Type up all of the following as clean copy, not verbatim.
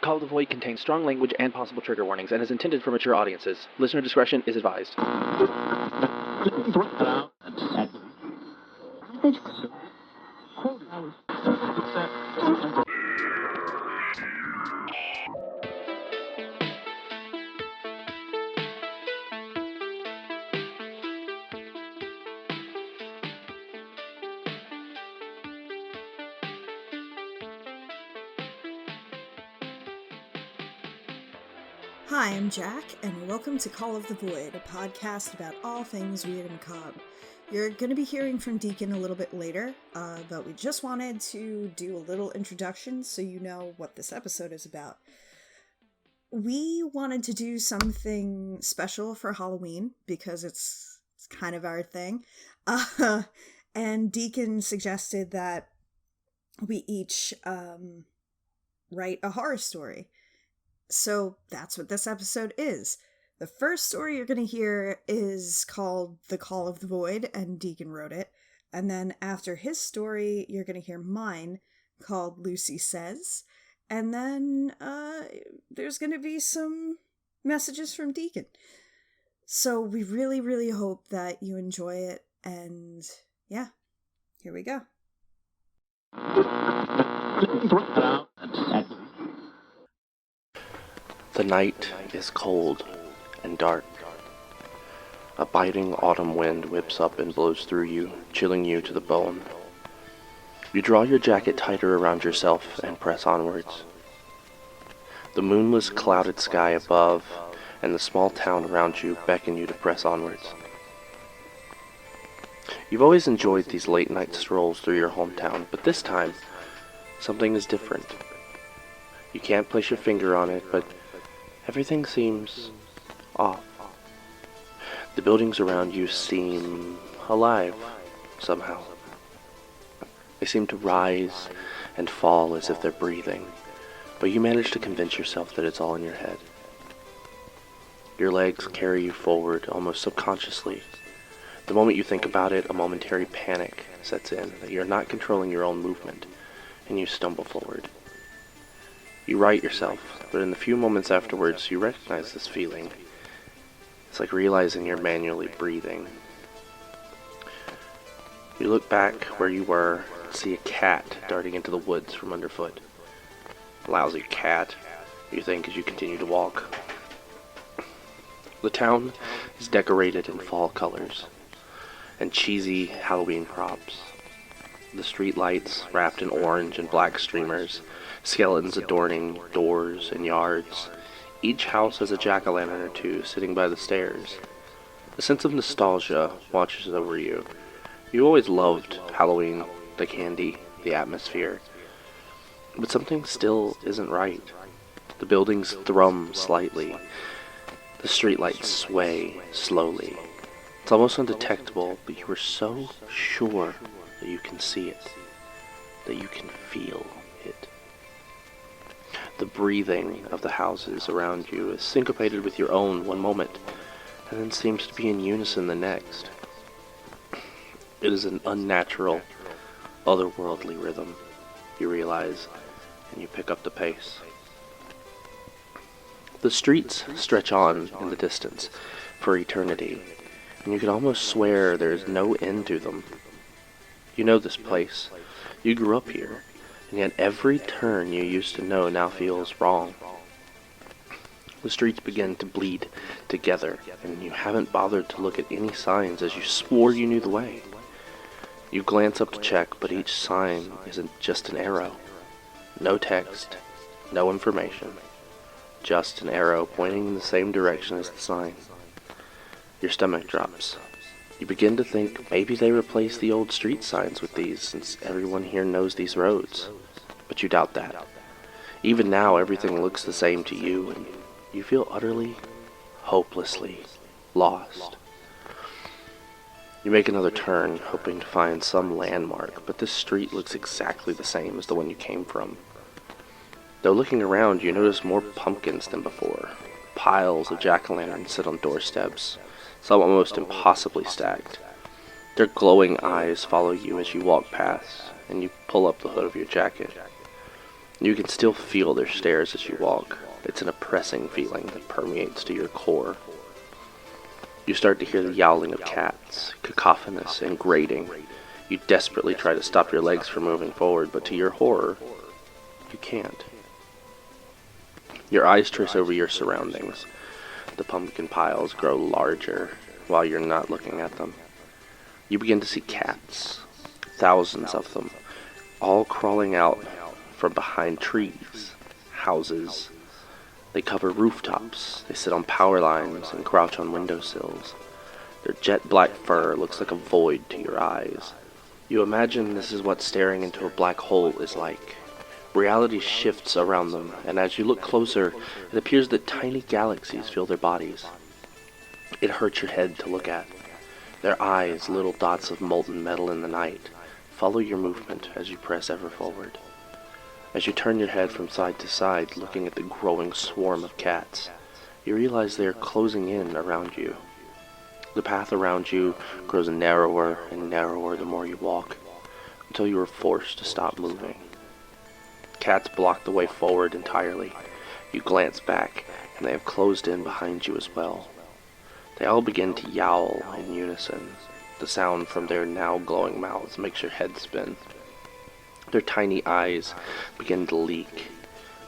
Call of the Void contains strong language and possible trigger warnings and is intended for mature audiences. Listener discretion is advised. Hi, I'm Jack, and welcome to Call of the Void, a podcast about all things weird and macabre. You're going to be hearing from Deacon a little bit later, but we just wanted to do a little introduction so you know what this episode is about. We wanted to do something special for Halloween, because it's kind of our thing, and Deacon suggested that we each write a horror story. So that's what this episode is. The first story you're going to hear is called The Call of the Void, and Deacon wrote it. And then after his story, you're going to hear mine, called Lucy Says. And then there's going to be some messages from Deacon. So we really, really hope that you enjoy it. And yeah, here we go. The night is cold and dark. A biting autumn wind whips up and blows through you, chilling you to the bone. You draw your jacket tighter around yourself and press onwards. The moonless, clouded sky above and the small town around you beckon you to press onwards. You've always enjoyed these late-night strolls through your hometown, but this time, something is different. You can't place your finger on it, but everything seems off. The buildings around you seem alive, somehow. They seem to rise and fall as if they're breathing, but you manage to convince yourself that it's all in your head. Your legs carry you forward almost subconsciously. The moment you think about it, a momentary panic sets in that you're not controlling your own movement, and you stumble forward. You right yourself, but in the few moments afterwards, you recognize this feeling. It's like realizing you're manually breathing. You look back where you were and see a cat darting into the woods from underfoot. Lousy cat, you think as you continue to walk. The town is decorated in fall colors and cheesy Halloween props. The street lights wrapped in orange and black streamers, skeletons adorning doors and yards. Each house has a jack-o'-lantern or two sitting by the stairs. A sense of nostalgia washes over you. You always loved Halloween, the candy, the atmosphere. But something still isn't right. The buildings thrum slightly. The streetlights sway slowly. It's almost undetectable, but you are so sure that you can see it, that you can feel it. The breathing of the houses around you is syncopated with your own one moment, and then seems to be in unison the next. It is an unnatural, otherworldly rhythm, you realize, and you pick up the pace. The streets stretch on in the distance for eternity, and you can almost swear there is no end to them. You know this place. You grew up here, and yet every turn you used to know now feels wrong. The streets begin to bleed together, and you haven't bothered to look at any signs as you swore you knew the way. You glance up to check, but each sign isn't just an arrow. No text, no information, just an arrow pointing in the same direction as the sign. Your stomach drops. You begin to think maybe they replaced the old street signs with these, since everyone here knows these roads. But you doubt that. Even now, everything looks the same to you, and you feel utterly, hopelessly lost. You make another turn, hoping to find some landmark, but this street looks exactly the same as the one you came from. Though looking around, you notice more pumpkins than before. Piles of jack-o'-lanterns sit on doorsteps, some almost impossibly stacked. Their glowing eyes follow you as you walk past, and you pull up the hood of your jacket. You can still feel their stares as you walk. It's an oppressing feeling that permeates to your core. You start to hear the yowling of cats, cacophonous and grating. You desperately try to stop your legs from moving forward, but to your horror, you can't. Your eyes trace over your surroundings. The pumpkin piles grow larger while you're not looking at them. You begin to see cats, thousands of them, all crawling out from behind trees, houses. They cover rooftops, they sit on power lines and crouch on windowsills. Their jet black fur looks like a void to your eyes. You imagine this is what staring into a black hole is like. Reality shifts around them, and as you look closer, it appears that tiny galaxies fill their bodies. It hurts your head to look at. Their eyes, little dots of molten metal in the night, follow your movement as you press ever forward. As you turn your head from side to side, looking at the growing swarm of cats, you realize they are closing in around you. The path around you grows narrower and narrower the more you walk, until you are forced to stop moving. Cats block the way forward entirely. You glance back, and they have closed in behind you as well. They all begin to yowl in unison. The sound from their now glowing mouths makes your head spin. Their tiny eyes begin to leak,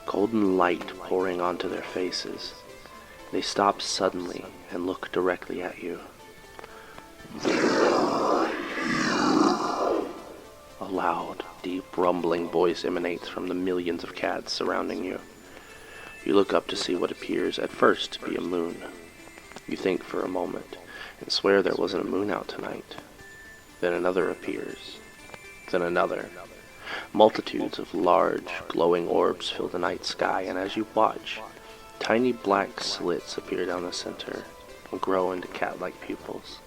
golden light pouring onto their faces. They stop suddenly and look directly at you. A loud, deep, rumbling voice emanates from the millions of cats surrounding you. You look up to see what appears at first to be a moon. You think for a moment and swear there wasn't a moon out tonight. Then another appears. Then another. Multitudes of large, glowing orbs fill the night sky, and as you watch, tiny black slits appear down the center and grow into cat-like pupils.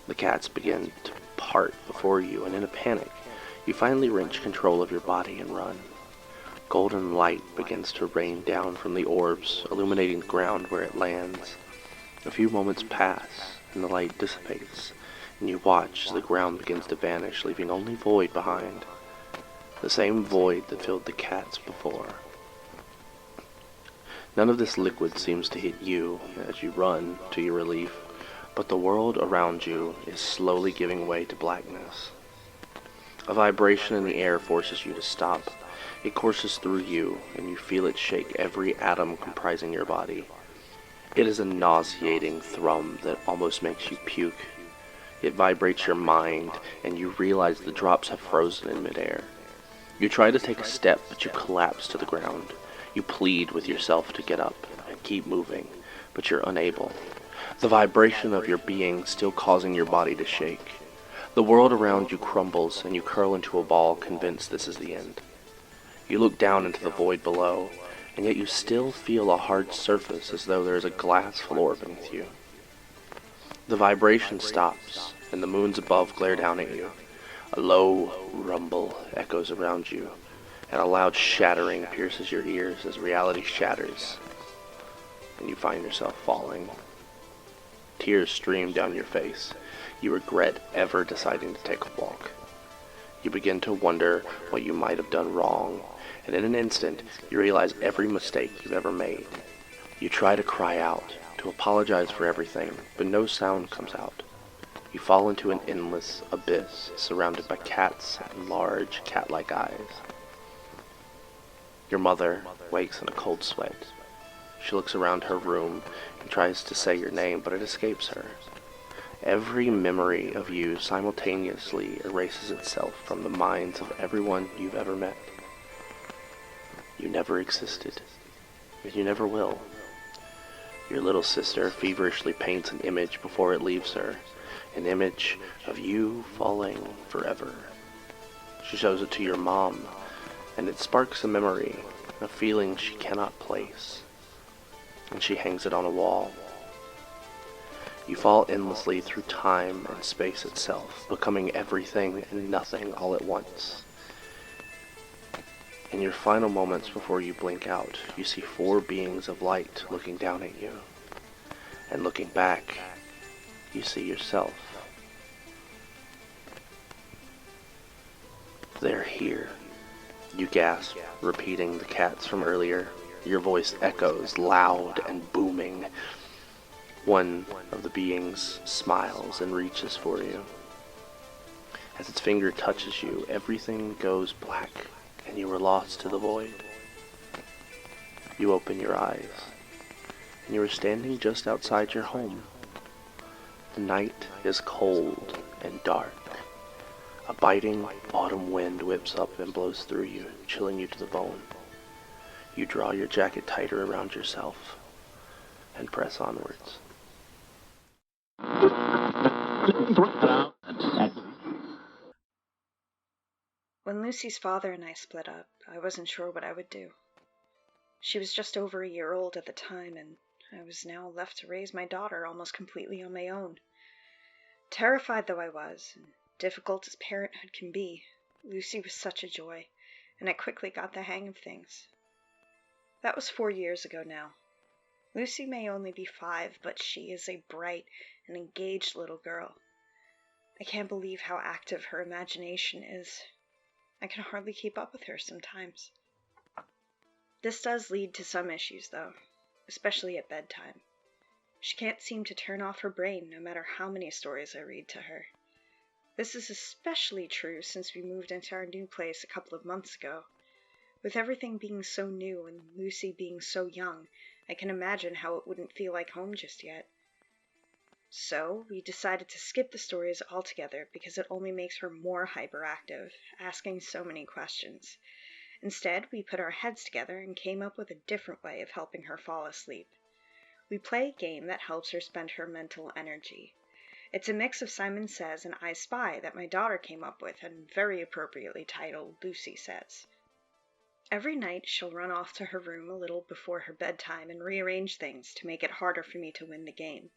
The cats begin to part before you, and in a panic, you finally wrench control of your body and run. Golden light begins to rain down from the orbs, illuminating the ground where it lands. A few moments pass, and the light dissipates, and you watch as the ground begins to vanish, leaving only void behind. The same void that filled the cats before. None of this liquid seems to hit you as you run, to your relief, but the world around you is slowly giving way to blackness. A vibration in the air forces you to stop. It courses through you, and you feel it shake every atom comprising your body. It is a nauseating thrum that almost makes you puke. It vibrates your mind, and you realize the drops have frozen in midair. You try to take a step, but you collapse to the ground. You plead with yourself to get up and keep moving, but you're unable. The vibration of your being still causing your body to shake. The world around you crumbles, and you curl into a ball, convinced this is the end. You look down into the void below, and yet you still feel a hard surface as though there is a glass floor beneath you. The vibration stops, and the moons above glare down at you. A low rumble echoes around you, and a loud shattering pierces your ears as reality shatters, and you find yourself falling. Tears stream down your face. You regret ever deciding to take a walk. You begin to wonder what you might have done wrong, and in an instant, you realize every mistake you've ever made. You try to cry out, to apologize for everything, but no sound comes out. You fall into an endless abyss surrounded by cats and large cat-like eyes. Your mother wakes in a cold sweat. She looks around her room and tries to say your name, but it escapes her. Every memory of you simultaneously erases itself from the minds of everyone you've ever met. You never existed, and you never will. Your little sister feverishly paints an image before it leaves her, an image of you falling forever. She shows it to your mom, and it sparks a memory, a feeling she cannot place, and she hangs it on a wall. You fall endlessly through time and space itself, becoming everything and nothing all at once. In your final moments before you blink out, you see 4 beings of light looking down at you. And looking back, you see yourself. They're here, You gasp, repeating the cats from earlier. Your voice echoes, loud and booming. One of the beings smiles and reaches for you. As its finger touches you, everything goes black, and you are lost to the void. You open your eyes, and you are standing just outside your home. The night is cold and dark. A biting autumn wind whips up and blows through you, chilling you to the bone. You draw your jacket tighter around yourself and press onwards. When Lucy's father and I split up, I wasn't sure what I would do. She was just over a year old at the time, and I was now left to raise my daughter almost completely on my own. Terrified though I was, and difficult as parenthood can be, Lucy was such a joy, and I quickly got the hang of things. That was 4 years ago now. Lucy may only be 5, but she is a bright and engaged little girl. I can't believe how active her imagination is. I can hardly keep up with her sometimes. This does lead to some issues, though, especially at bedtime. She can't seem to turn off her brain no matter how many stories I read to her. This is especially true since we moved into our new place a couple of months ago. With everything being so new and Lucy being so young, I can imagine how it wouldn't feel like home just yet. So, we decided to skip the stories altogether because it only makes her more hyperactive, asking so many questions. Instead, we put our heads together and came up with a different way of helping her fall asleep. We play a game that helps her spend her mental energy. It's a mix of Simon Says and I Spy that my daughter came up with and very appropriately titled Lucy Says. Every night she'll run off to her room a little before her bedtime and rearrange things to make it harder for me to win the game.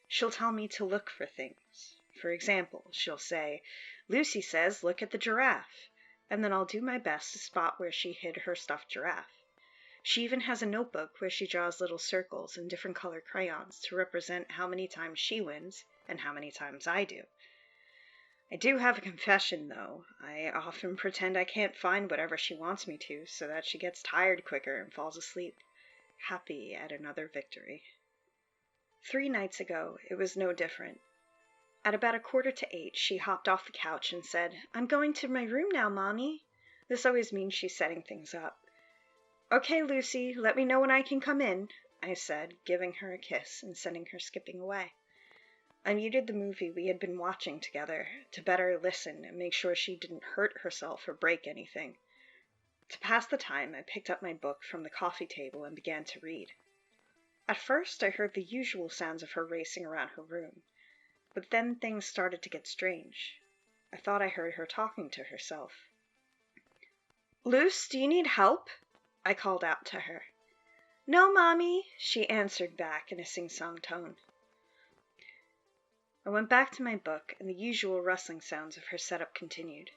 She'll tell me to look for things. For example, she'll say, "Lucy says look at the giraffe," and then I'll do my best to spot where she hid her stuffed giraffe. She even has a notebook where she draws little circles and different color crayons to represent how many times she wins and how many times I do. I do have a confession, though. I often pretend I can't find whatever she wants me to so that she gets tired quicker and falls asleep, happy at another victory. 3 nights ago, it was no different. At about 7:45, she hopped off the couch and said, "I'm going to my room now, Mommy." This always means she's setting things up. "Okay, Lucy, let me know when I can come in," I said, giving her a kiss and sending her skipping away. I muted the movie we had been watching together to better listen and make sure she didn't hurt herself or break anything. To pass the time, I picked up my book from the coffee table and began to read. At first, I heard the usual sounds of her racing around her room, but then things started to get strange. I thought I heard her talking to herself. "Luce, do you need help?" I called out to her. "No, Mommy," she answered back in a sing-song tone. I went back to my book, and the usual rustling sounds of her setup continued.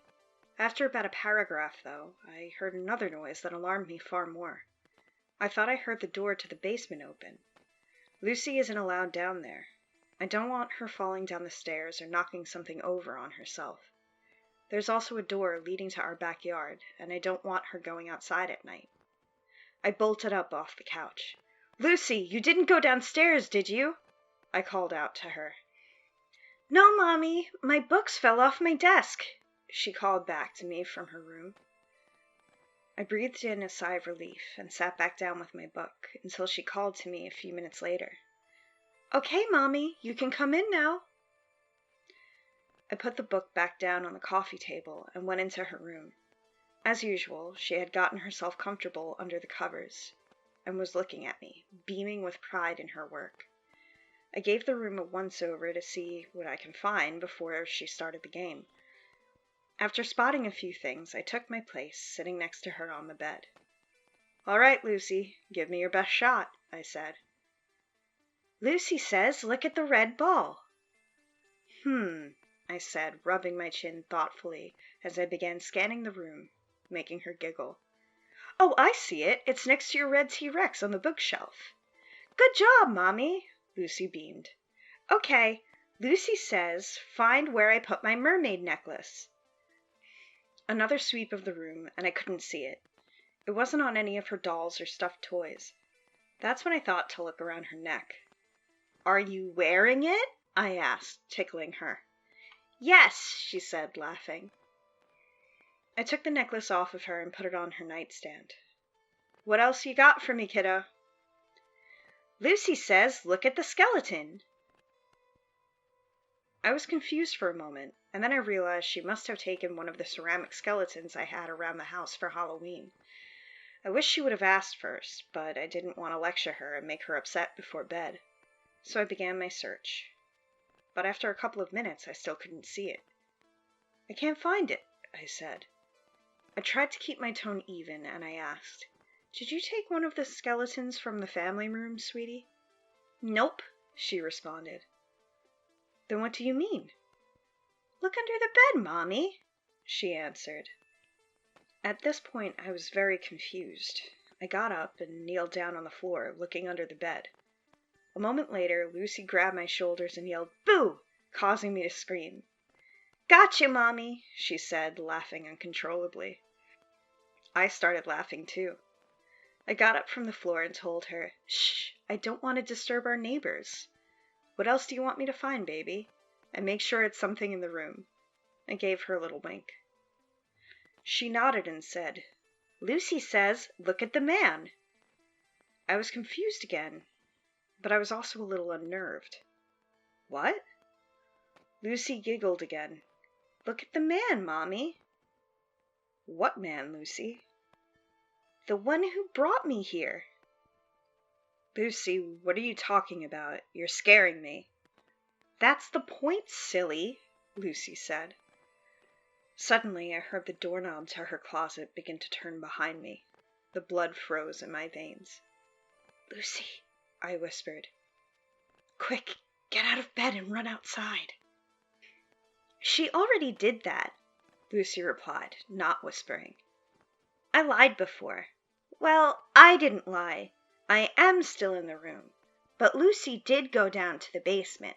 After about a paragraph, though, I heard another noise that alarmed me far more. I thought I heard the door to the basement open. Lucy isn't allowed down there. I don't want her falling down the stairs or knocking something over on herself. There's also a door leading to our backyard, and I don't want her going outside at night. I bolted up off the couch. "Lucy, you didn't go downstairs, did you?" I called out to her. "No, Mommy, my books fell off my desk," she called back to me from her room. I breathed in a sigh of relief and sat back down with my book until she called to me a few minutes later. "Okay, Mommy, you can come in now." I put the book back down on the coffee table and went into her room. As usual, she had gotten herself comfortable under the covers and was looking at me, beaming with pride in her work. I gave the room a once-over to see what I can find before she started the game. After spotting a few things, I took my place, sitting next to her on the bed. "All right, Lucy, give me your best shot," I said. "Lucy says look at the red ball." I said, rubbing my chin thoughtfully as I began scanning the room, making her giggle. "Oh, I see it. It's next to your red T-Rex on the bookshelf." "Good job, Mommy," Lucy beamed. "Okay, Lucy says find where I put my mermaid necklace." Another sweep of the room, and I couldn't see it. It wasn't on any of her dolls or stuffed toys. That's when I thought to look around her neck. "Are you wearing it?" I asked, tickling her. "Yes," she said, laughing. I took the necklace off of her and put it on her nightstand. "What else you got for me, kiddo?" "Lucy says, look at the skeleton." I was confused for a moment, and then I realized she must have taken one of the ceramic skeletons I had around the house for Halloween. I wish she would have asked first, but I didn't want to lecture her and make her upset before bed. So I began my search. But after a couple of minutes, I still couldn't see it. "I can't find it," I said. I tried to keep my tone even, and I asked, "Did you take one of the skeletons from the family room, sweetie?" "Nope," she responded. "Then what do you mean?" "Look under the bed, Mommy," she answered. At this point, I was very confused. I got up and kneeled down on the floor, looking under the bed. A moment later, Lucy grabbed my shoulders and yelled, "Boo!" causing me to scream. "Gotcha, Mommy," she said, laughing uncontrollably. I started laughing too. I got up from the floor and told her, "Shh, I don't want to disturb our neighbors. What else do you want me to find, baby? And make sure it's something in the room." I gave her a little wink. She nodded and said, "Lucy says, look at the man." I was confused again, but I was also a little unnerved. "What?" Lucy giggled again. "Look at the man, Mommy." "What man, Lucy?" "The one who brought me here." "Lucy, what are you talking about? You're scaring me." "That's the point, silly," Lucy said. Suddenly, I heard the doorknob to her closet begin to turn behind me. The blood froze in my veins. "Lucy," I whispered. "Quick, get out of bed and run outside." "She already did that," Lucy replied, not whispering. "I lied before. Well, I didn't lie. I am still in the room. But Lucy did go down to the basement."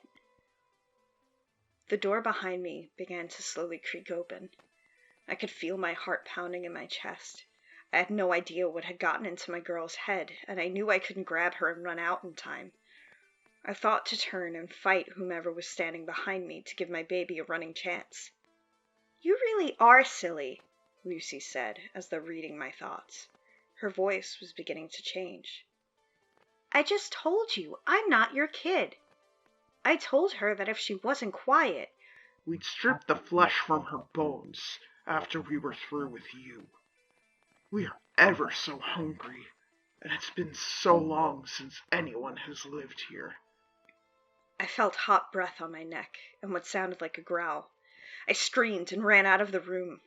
The door behind me began to slowly creak open. I could feel my heart pounding in my chest. I had no idea what had gotten into my girl's head, and I knew I couldn't grab her and run out in time. I thought to turn and fight whomever was standing behind me to give my baby a running chance. "You really are silly," Lucy said, as though reading my thoughts. Her voice was beginning to change. "I just told you, I'm not your kid. I told her that if she wasn't quiet, we'd strip the flesh from her bones after we were through with you. We are ever so hungry, and it's been so long since anyone has lived here." I felt hot breath on my neck and what sounded like a growl. I screamed and ran out of the room.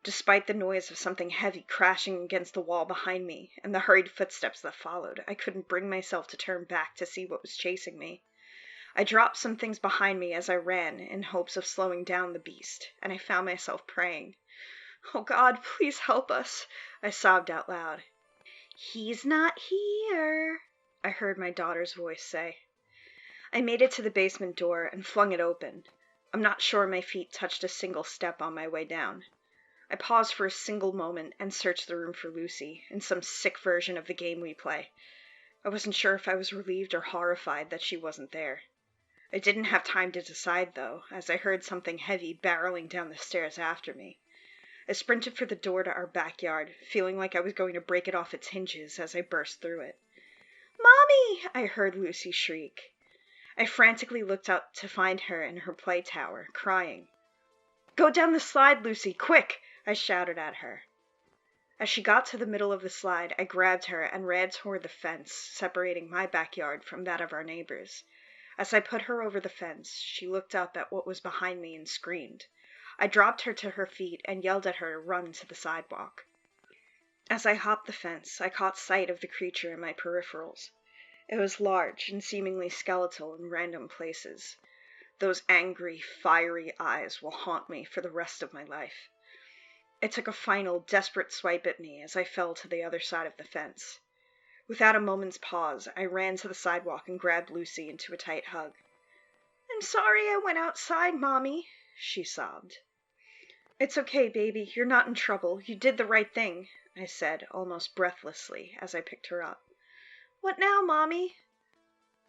Despite the noise of something heavy crashing against the wall behind me and the hurried footsteps that followed, I couldn't bring myself to turn back to see what was chasing me. I dropped some things behind me as I ran in hopes of slowing down the beast, and I found myself praying. "Oh God, please help us," I sobbed out loud. "He's not here," I heard my daughter's voice say. I made it to the basement door and flung it open. I'm not sure my feet touched a single step on my way down. I paused for a single moment and searched the room for Lucy, in some sick version of the game we play. I wasn't sure if I was relieved or horrified that she wasn't there. I didn't have time to decide, though, as I heard something heavy barreling down the stairs after me. I sprinted for the door to our backyard, feeling like I was going to break it off its hinges as I burst through it. "Mommy!" I heard Lucy shriek. I frantically looked up to find her in her play tower, crying. "Go down the slide, Lucy, quick!" I shouted at her. As she got to the middle of the slide, I grabbed her and ran toward the fence, separating my backyard from that of our neighbors. As I put her over the fence, she looked up at what was behind me and screamed. I dropped her to her feet and yelled at her to run to the sidewalk. As I hopped the fence, I caught sight of the creature in my peripherals. It was large and seemingly skeletal in random places. Those angry, fiery eyes will haunt me for the rest of my life. It took a final, desperate swipe at me as I fell to the other side of the fence. Without a moment's pause, I ran to the sidewalk and grabbed Lucy into a tight hug. "I'm sorry I went outside, Mommy," she sobbed. "It's okay, baby. You're not in trouble. You did the right thing," I said, almost breathlessly, as I picked her up. "What now, Mommy?"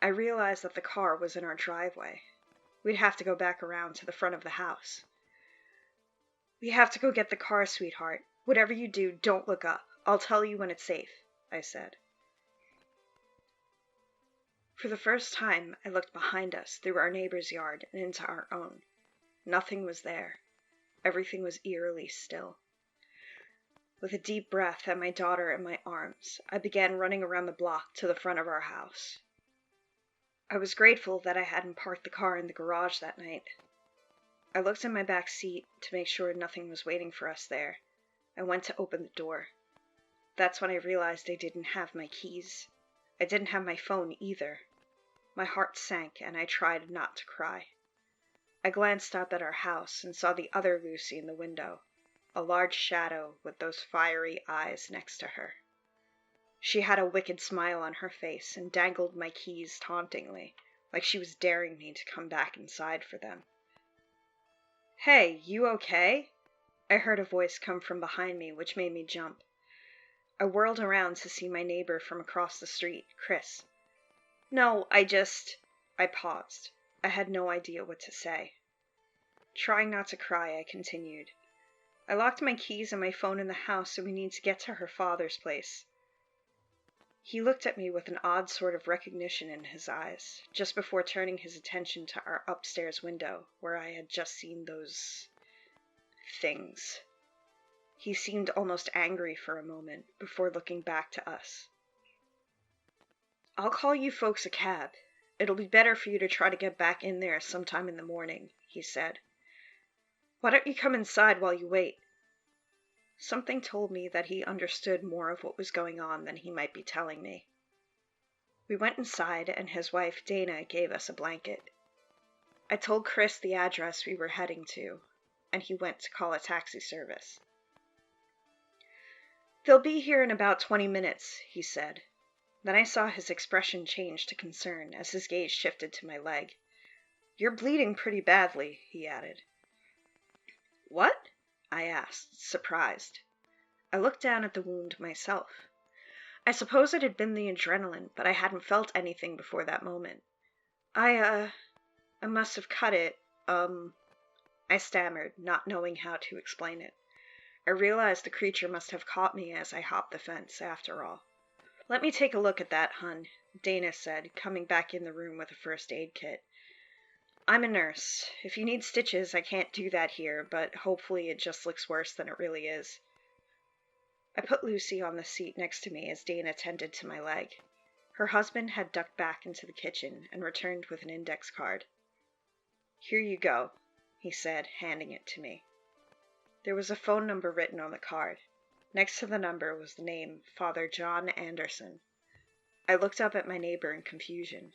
I realized that the car was in our driveway. We'd have to go back around to the front of the house. "We have to go get the car, sweetheart. Whatever you do, don't look up. I'll tell you when it's safe," I said. For the first time, I looked behind us through our neighbor's yard and into our own. Nothing was there. Everything was eerily still. With a deep breath and my daughter in my arms, I began running around the block to the front of our house. I was grateful that I hadn't parked the car in the garage that night. I looked in my back seat to make sure nothing was waiting for us there. I went to open the door. That's when I realized I didn't have my keys. I didn't have my phone either. My heart sank and I tried not to cry. I glanced up at our house and saw the other Lucy in the window, a large shadow with those fiery eyes next to her. She had a wicked smile on her face and dangled my keys tauntingly, like she was daring me to come back inside for them. "Hey, you okay?" I heard a voice come from behind me, which made me jump. I whirled around to see my neighbor from across the street, Chris. "No, I paused. I had no idea what to say. Trying not to cry, I continued. "I locked my keys and my phone in the house, so we need to get to her father's place." He looked at me with an odd sort of recognition in his eyes, just before turning his attention to our upstairs window, where I had just seen those things. He seemed almost angry for a moment, before looking back to us. "I'll call you folks a cab. It'll be better for you to try to get back in there sometime in the morning," he said. "Why don't you come inside while you wait?" Something told me that he understood more of what was going on than he might be telling me. We went inside, and his wife, Dana, gave us a blanket. I told Chris the address we were heading to, and he went to call a taxi service. "They'll be here in about 20 minutes, he said. Then I saw his expression change to concern as his gaze shifted to my leg. "You're bleeding pretty badly," he added. "What?" I asked, surprised. I looked down at the wound myself. I suppose it had been the adrenaline, but I hadn't felt anything before that moment. I must have cut it, I stammered, not knowing how to explain it. I realized the creature must have caught me as I hopped the fence, after all. "Let me take a look at that, hun," Dana said, coming back in the room with a first aid kit. "I'm a nurse. If you need stitches, I can't do that here, but hopefully it just looks worse than it really is." I put Lucy on the seat next to me as Dana tended to my leg. Her husband had ducked back into the kitchen and returned with an index card. "Here you go," he said, handing it to me. There was a phone number written on the card. Next to the number was the name, Father John Anderson. I looked up at my neighbor in confusion.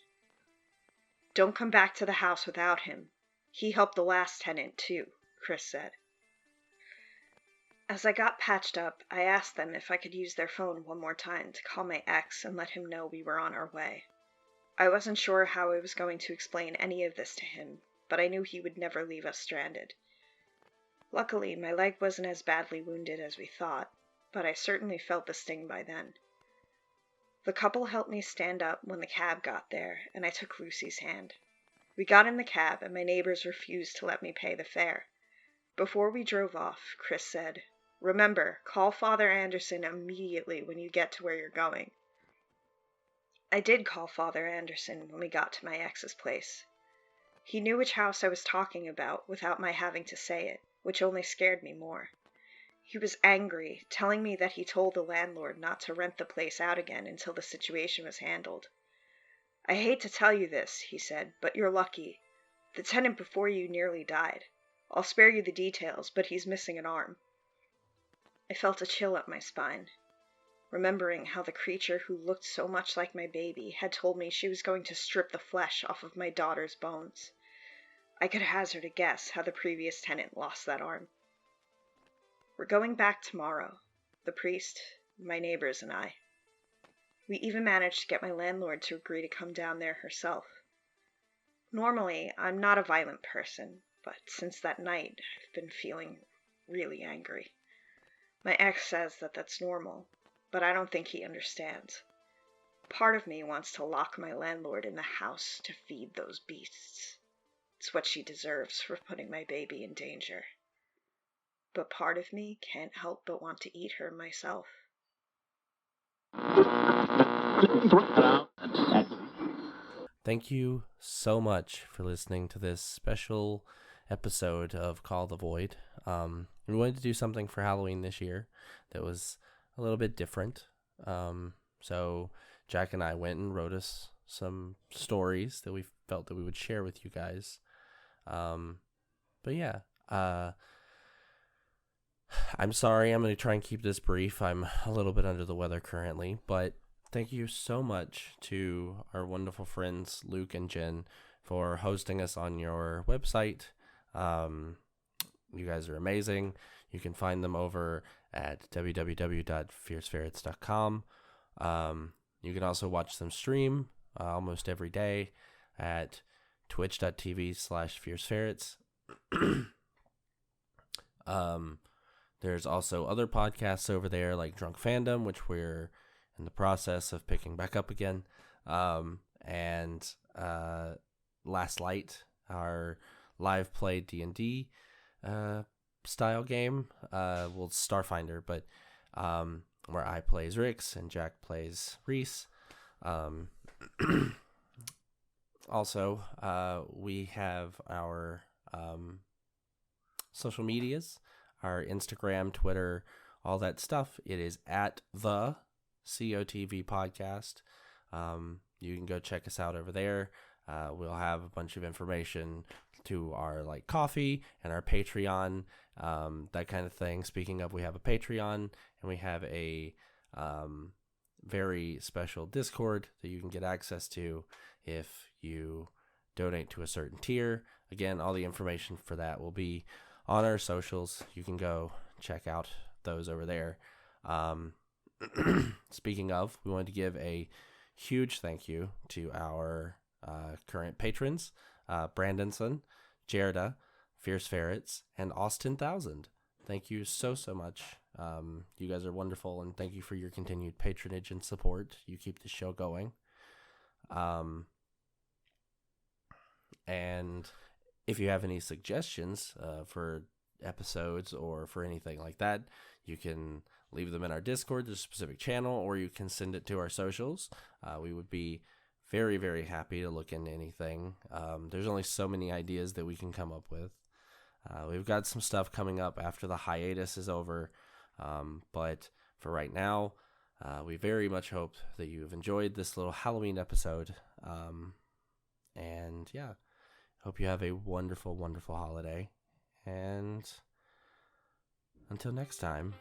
"Don't come back to the house without him. He helped the last tenant, too," Chris said. As I got patched up, I asked them if I could use their phone one more time to call my ex and let him know we were on our way. I wasn't sure how I was going to explain any of this to him, but I knew he would never leave us stranded. Luckily, my leg wasn't as badly wounded as we thought, but I certainly felt the sting by then. The couple helped me stand up when the cab got there, and I took Lucy's hand. We got in the cab, and my neighbors refused to let me pay the fare. Before we drove off, Chris said, "Remember, call Father Anderson immediately when you get to where you're going." I did call Father Anderson when we got to my ex's place. He knew which house I was talking about without my having to say it, which only scared me more. He was angry, telling me that he told the landlord not to rent the place out again until the situation was handled. "I hate to tell you this," he said, "but you're lucky. The tenant before you nearly died. I'll spare you the details, but he's missing an arm." I felt a chill up my spine, remembering how the creature who looked so much like my baby had told me she was going to strip the flesh off of my daughter's bones. I could hazard a guess how the previous tenant lost that arm. "We're going back tomorrow, the priest, my neighbors, and I. We even managed to get my landlord to agree to come down there herself. Normally, I'm not a violent person, but since that night, I've been feeling really angry. My ex says that that's normal, but I don't think he understands. Part of me wants to lock my landlord in the house to feed those beasts. It's what she deserves for putting my baby in danger. But part of me can't help but want to eat her myself. Thank you so much for listening to this special episode of Call the Void. We wanted to do something for Halloween this year that was a little bit different. So Jack and I went and wrote us some stories that we felt that we would share with you guys. But yeah, I'm sorry, I'm going to try and keep this brief. I'm a little bit under the weather currently, but thank you so much to our wonderful friends Luke and Jen for hosting us on your website. You guys are amazing. You can find them over at www.fierceferrets.com. You can also watch them stream almost every day at twitch.tv/fierceferrets. There's also other podcasts over there like Drunk Fandom, which we're in the process of picking back up again. And Last Light, our live play D&D style game. Well, Starfinder, but where I plays Rix and Jack plays Reese. Also, we have our social medias, our Instagram, Twitter, all that stuff. It is at the COTV podcast. You can go check us out over there. We'll have a bunch of information to our coffee and our Patreon, that kind of thing. Speaking of, we have a Patreon and we have a very special Discord that you can get access to if you donate to a certain tier. Again, all the information for that will be on our socials. You can go check out those over there. Speaking of, we wanted to give a huge thank you to our current patrons, Brandonson, Jerda, Fierce Ferrets, and Austin 1000. Thank you so much. You guys are wonderful, and thank you for your continued patronage and support. You keep the show going. And if you have any suggestions for episodes or for anything like that, you can leave them in our Discord, the specific channel, or you can send it to our socials. We would be very, very happy to look into anything. There's only so many ideas that we can come up with. We've got some stuff coming up after the hiatus is over, but for right now, we very much hope that you've enjoyed this little Halloween episode. And yeah, hope you have a wonderful, wonderful holiday. And until next time,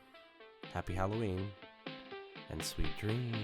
happy Halloween and sweet dreams.